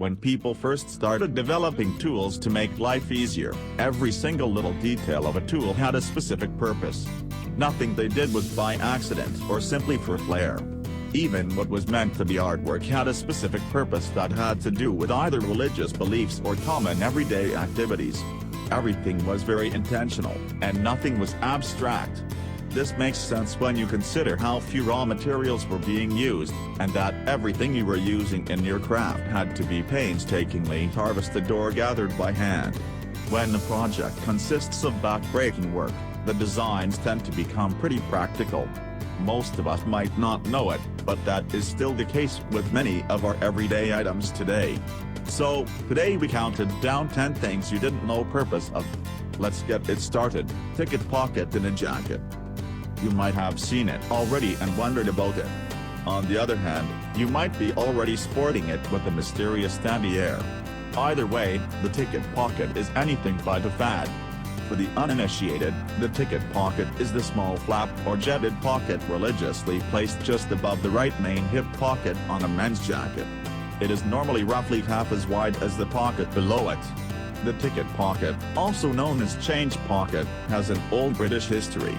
When people first started developing tools to make life easier, every single little detail of a tool had a specific purpose. Nothing they did was by accident or simply for flair. Even what was meant to be artwork had a specific purpose that had to do with either religious beliefs or common everyday activities. Everything was very intentional, and nothing was abstract. This makes sense when you consider how few raw materials were being used, and that everything you were using in your craft had to be painstakingly harvested or gathered by hand. When a project consists of back-breaking work, the designs tend to become pretty practical. Most of us might not know it, but that is still the case with many of our everyday items today. So, today we counted down 10 things you didn't know purpose of. Let's get it started. Ticket pocket in a jacket. You might have seen it already and wondered about it. On the other hand, you might be already sporting it with a mysterious dandy air. Either way, the ticket pocket is anything but a fad. For the uninitiated, the ticket pocket is the small flap or jetted pocket religiously placed just above the right main hip pocket on a men's jacket. It is normally roughly half as wide as the pocket below it. The ticket pocket, also known as change pocket, has an old British history.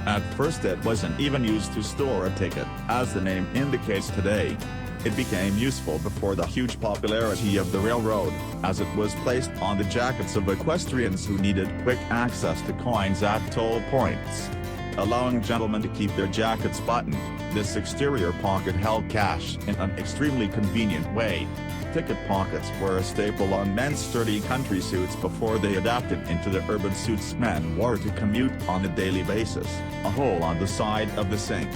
At first it wasn't even used to store a ticket, as the name indicates today. It became useful before the huge popularity of the railroad, as it was placed on the jackets of equestrians who needed quick access to coins at toll points. Allowing gentlemen to keep their jackets buttoned, this exterior pocket held cash in an extremely convenient way. Ticket pockets were a staple on men's sturdy country suits before they adapted into the urban suits men wore to commute on a daily basis. A hole on the side of the sink.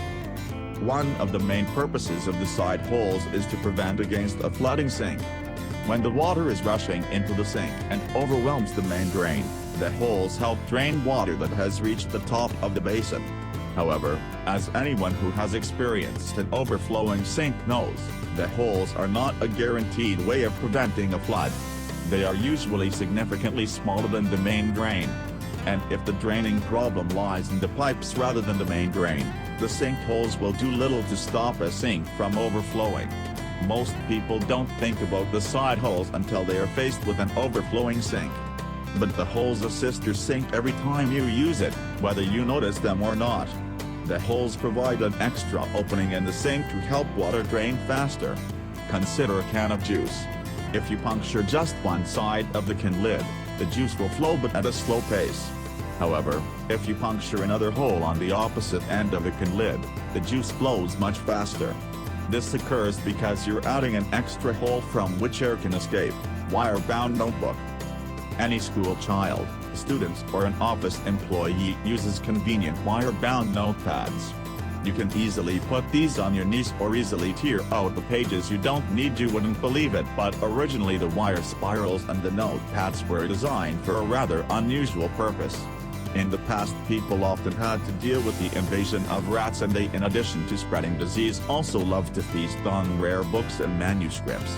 One of the main purposes of the side holes is to prevent against a flooding sink. When the water is rushing into the sink and overwhelms the main drain, the holes help drain water that has reached the top of the basin. However, as anyone who has experienced an overflowing sink knows, the holes are not a guaranteed way of preventing a flood. They are usually significantly smaller than the main drain. And if the draining problem lies in the pipes rather than the main drain, the sink holes will do little to stop a sink from overflowing. Most people don't think about the side holes until they are faced with an overflowing sink. But the holes assist your sink every time you use it, whether you notice them or not. The holes provide an extra opening in the sink to help water drain faster. Consider a can of juice. If you puncture just one side of the can lid, the juice will flow but at a slow pace. However, if you puncture another hole on the opposite end of the can lid, the juice flows much faster. This occurs because you're adding an extra hole from which air can escape. Wire-bound notebook. Any school child, student, or an office employee uses convenient wire-bound notepads. You can easily put these on your knees or easily tear out the pages you don't need. You wouldn't believe it, but originally the wire spirals and the notepads were designed for a rather unusual purpose. In the past, people often had to deal with the invasion of rats, and they, in addition to spreading disease, also loved to feast on rare books and manuscripts.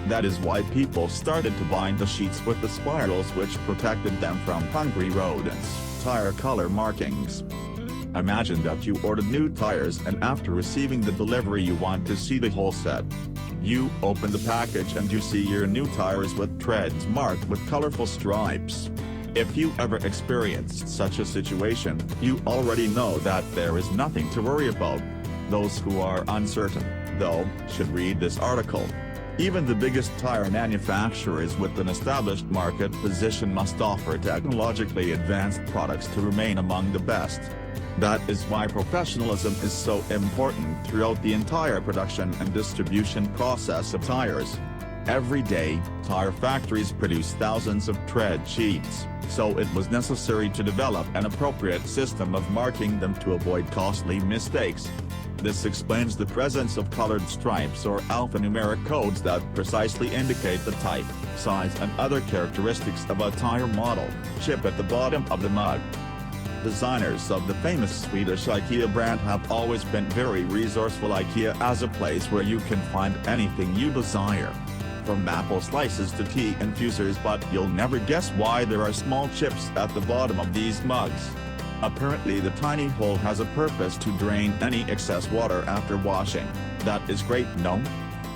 That is why people started to bind the sheets with the spirals which protected them from hungry rodents. Tire color markings. Imagine that you ordered new tires, and after receiving the delivery you want to see the whole set. You open the package and you see your new tires with treads marked with colorful stripes. If you ever experienced such a situation, you already know that there is nothing to worry about. Those who are uncertain, though, should read this article. Even the biggest tire manufacturers with an established market position must offer technologically advanced products to remain among the best. That is why professionalism is so important throughout the entire production and distribution process of tires. Every day, tire factories produce thousands of tread sheets, so it was necessary to develop an appropriate system of marking them to avoid costly mistakes. This explains the presence of colored stripes or alphanumeric codes that precisely indicate the type, size and other characteristics of a tire model. Chip at the bottom of the mug. Designers of the famous Swedish IKEA brand have always been very resourceful. IKEA as a place where you can find anything you desire. From apple slices to tea infusers, but you'll never guess why there are small chips at the bottom of these mugs. Apparently the tiny hole has a purpose to drain any excess water after washing. That is great, no?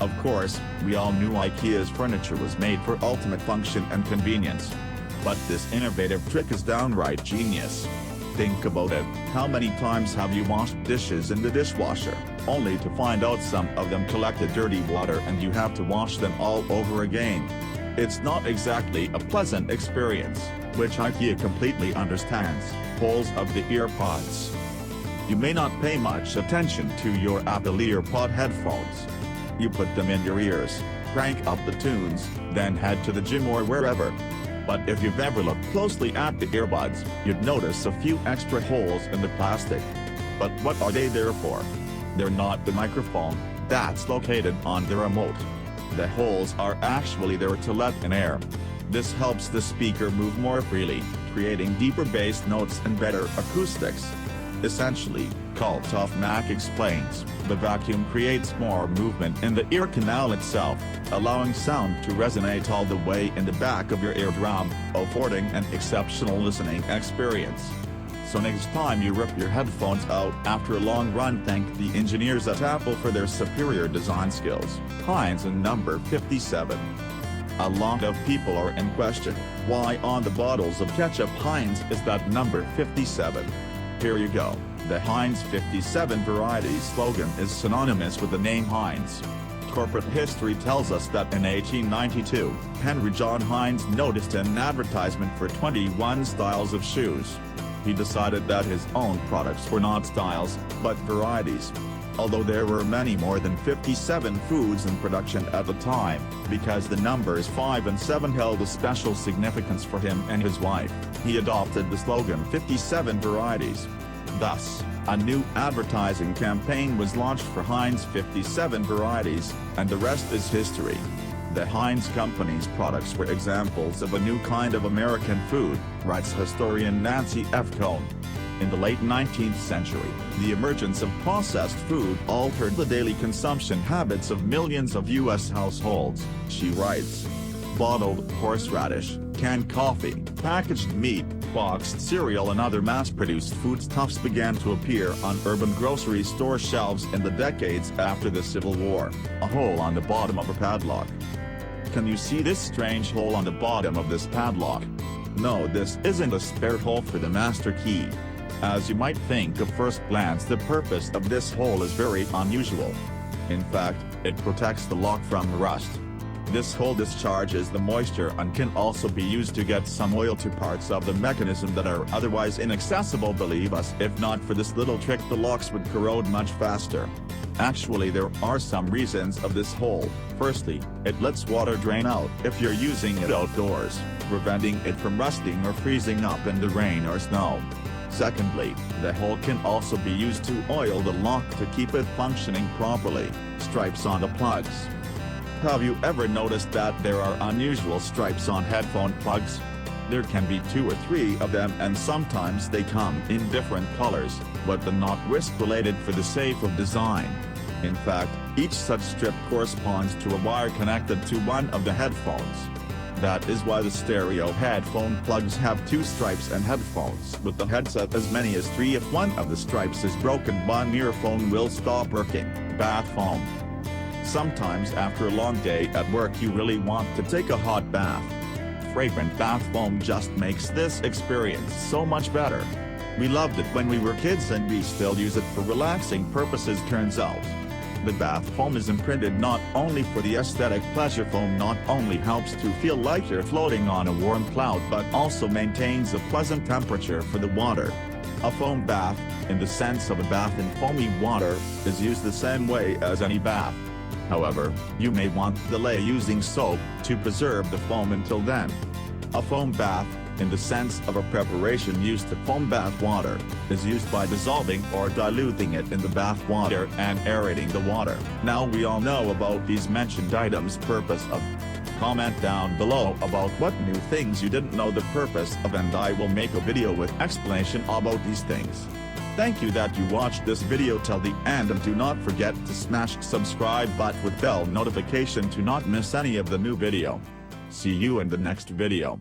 Of course, we all knew IKEA's furniture was made for ultimate function and convenience. But this innovative trick is downright genius. Think about it, how many times have you washed dishes in the dishwasher, only to find out some of them collected dirty water and you have to wash them all over again? It's not exactly a pleasant experience, which IKEA completely understands. Holes of the Earpods. You may not pay much attention to your Apple Earpod headphones. You put them in your ears, crank up the tunes, then head to the gym or wherever. But if you've ever looked closely at the earbuds, you'd notice a few extra holes in the plastic. But what are they there for? They're not the microphone that's located on the remote. The holes are actually there to let in air. This helps the speaker move more freely, creating deeper bass notes and better acoustics. Essentially, Cult of Mac explains, the vacuum creates more movement in the ear canal itself, allowing sound to resonate all the way in the back of your eardrum, affording an exceptional listening experience. So next time you rip your headphones out after a long run, thank the engineers at Apple for their superior design skills. Heinz and number 57. A lot of people are in question, why on the bottles of ketchup Heinz is that number 57? Here you go. The Heinz 57 variety slogan is synonymous with the name Heinz. Corporate history tells us that in 1892, Henry John Heinz noticed an advertisement for 21 styles of shoes. He decided that his own products were not styles, but varieties. Although there were many more than 57 foods in production at the time, because the numbers 5 and 7 held a special significance for him and his wife, he adopted the slogan 57 varieties. Thus, a new advertising campaign was launched for Heinz 57 varieties, and the rest is history. The Heinz Company's products were examples of a new kind of American food, writes historian Nancy F. Cohn. In the late 19th century, the emergence of processed food altered the daily consumption habits of millions of U.S. households, she writes. Bottled horseradish, canned coffee, packaged meat, boxed cereal and other mass-produced foodstuffs began to appear on urban grocery store shelves in the decades after the Civil War. A hole on the bottom of a padlock. Can you see this strange hole on the bottom of this padlock? No, this isn't a spare hole for the master key. As you might think at first glance, the purpose of this hole is very unusual. In fact, it protects the lock from rust. This hole discharges the moisture and can also be used to get some oil to parts of the mechanism that are otherwise inaccessible. Believe us, if not for this little trick, the locks would corrode much faster. Actually, there are some reasons of this hole. Firstly, it lets water drain out if you're using it outdoors, preventing it from rusting or freezing up in the rain or snow. Secondly, the hole can also be used to oil the lock to keep it functioning properly. Stripes on the plugs. Have you ever noticed that there are unusual stripes on headphone plugs? There can be 2 or 3 of them, and sometimes they come in different colors, but they're not risk-related for the sake of design. In fact, each such strip corresponds to a wire connected to one of the headphones. That is why the stereo headphone plugs have 2 stripes and headphones with the headset as many as 3. If one of the stripes is broken, one earphone will stop working. Bath foam. Sometimes after a long day at work you really want to take a hot bath. Fragrant bath foam just makes this experience so much better. We loved it when we were kids and we still use it for relaxing purposes. Turns out, the bath foam is imprinted not only for the aesthetic pleasure. Foam not only helps to feel like you're floating on a warm cloud but also maintains a pleasant temperature for the water. A foam bath, in the sense of a bath in foamy water, is used the same way as any bath. However, you may want to delay using soap to preserve the foam until then. A foam bath, in the sense of a preparation used to foam bath water, is used by dissolving or diluting it in the bath water and aerating the water. Now we all know about these mentioned items' purpose of. Comment down below about what new things you didn't know the purpose of, and I will make a video with explanation about these things. Thank you that you watched this video till the end, and do not forget to smash subscribe button with bell notification to not miss any of the new video. See you in the next video.